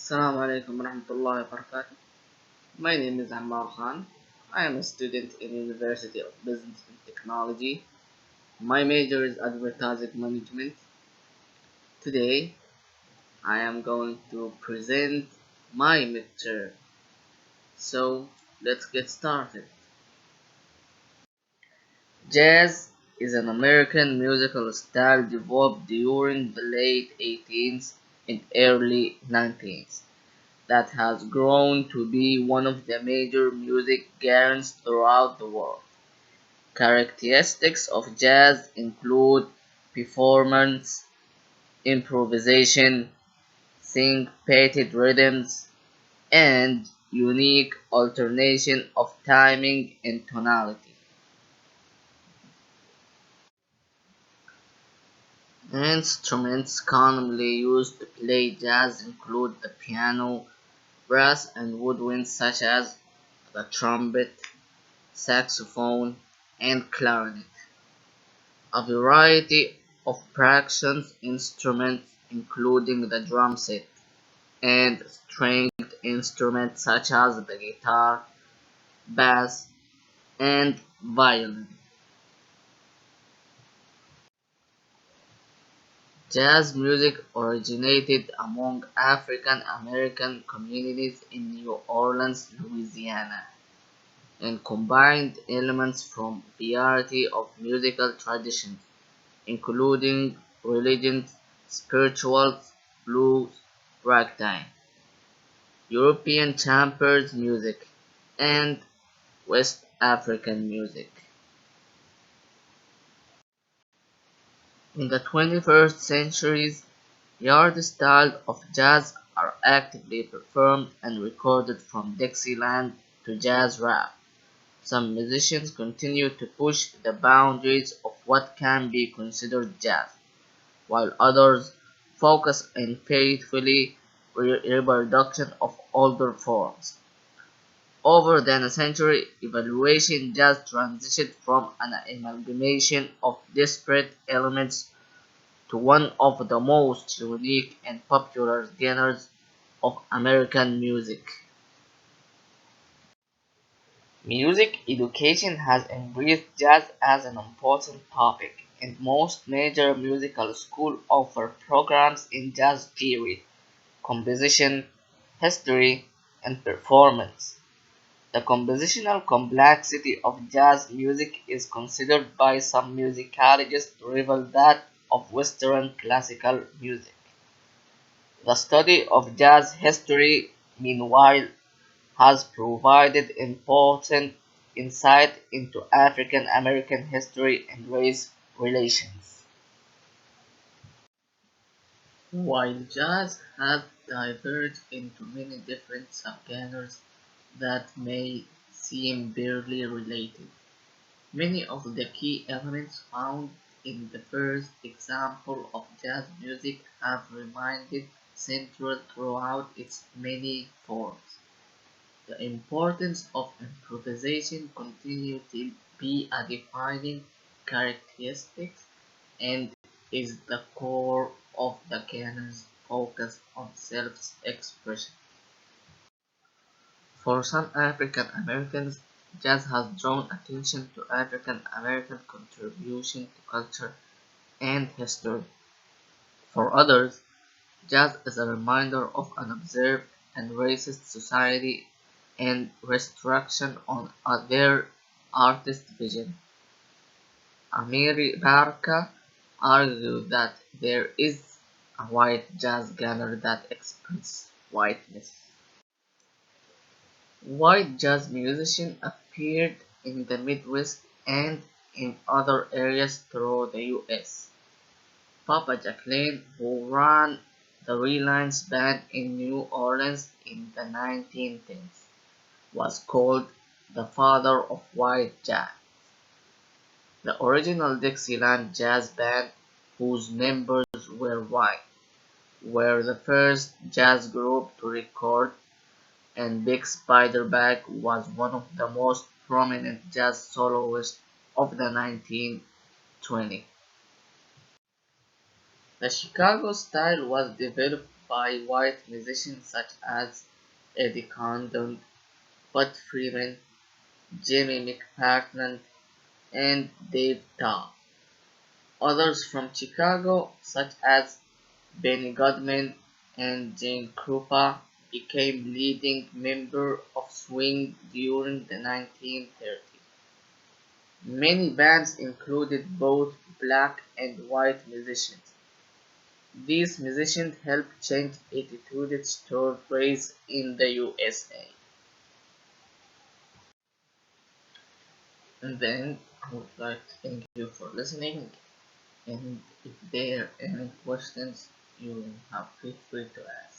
Assalamu alaikum warahmatullahi wabarakatuh. My name is Ammar Khan. I am a student in University of Business and Technology. My major is Advertising Management. Today, I am going to present my lecture. So, let's get started. Jazz is an American musical style developed during the late 18th and early 19th that has grown to be one of the major music genres throughout the world. Characteristics of jazz include performance, improvisation, syncopated rhythms, and unique alternation of timing and tonality. Instruments commonly used to play jazz include the piano, brass and woodwinds such as the trumpet, saxophone, and clarinet. A variety of percussion instruments including the drum set and stringed instruments such as the guitar, bass, and violin. Jazz music originated among African American communities in New Orleans, Louisiana, and combined elements from a variety of musical traditions, including religions, spirituals, blues, ragtime, European chambers music, and West African music. In the 21st century, yard styles of jazz are actively performed and recorded from Dixieland to jazz rap. Some musicians continue to push the boundaries of what can be considered jazz, while others focus on faithfully reproduction of older forms. Over than a century, evaluation jazz transitioned from an amalgamation of disparate elements to one of the most unique and popular genres of American music. Music education has embraced jazz as an important topic, and most major musical schools offer programs in jazz theory, composition, history, and performance. The compositional complexity of jazz music is considered by some musicologists to rival that of Western classical music. The study of jazz history, meanwhile, has provided important insight into African American history and race relations. While jazz has diverged into many different subgenres that may seem barely related, many of the key elements found in the first example of jazz music have remained central throughout its many forms. The importance of improvisation continues to be a defining characteristic and is the core of the canon's focus on self-expression. For some African Americans, jazz has drawn attention to African American contribution to culture and history. For others, jazz is a reminder of an observed and racist society and restriction on their artist vision. Amiri Baraka argued that there is a white jazz genre that expresses whiteness. White jazz musicians appeared in the Midwest and in other areas throughout the US. Papa Jacqueline, who ran the Reliance Band in New Orleans in the 1910s, was called the father of white jazz. The original Dixieland Jazz Band, whose members were white, were the first jazz group to record, and Big Spiderback was one of the most prominent jazz soloists of the 1920s. The Chicago style was developed by white musicians such as Eddie Condon, Bud Freeman, Jimmy McPartland, and Dave Taub. Others from Chicago, such as Benny Goodman and Gene Krupa, became leading members of swing during the 1930s. Many bands included both black and white musicians. These musicians helped change attitudes toward race in the USA. And then I would like to thank you for listening. And if there are any questions, you have feel free to ask.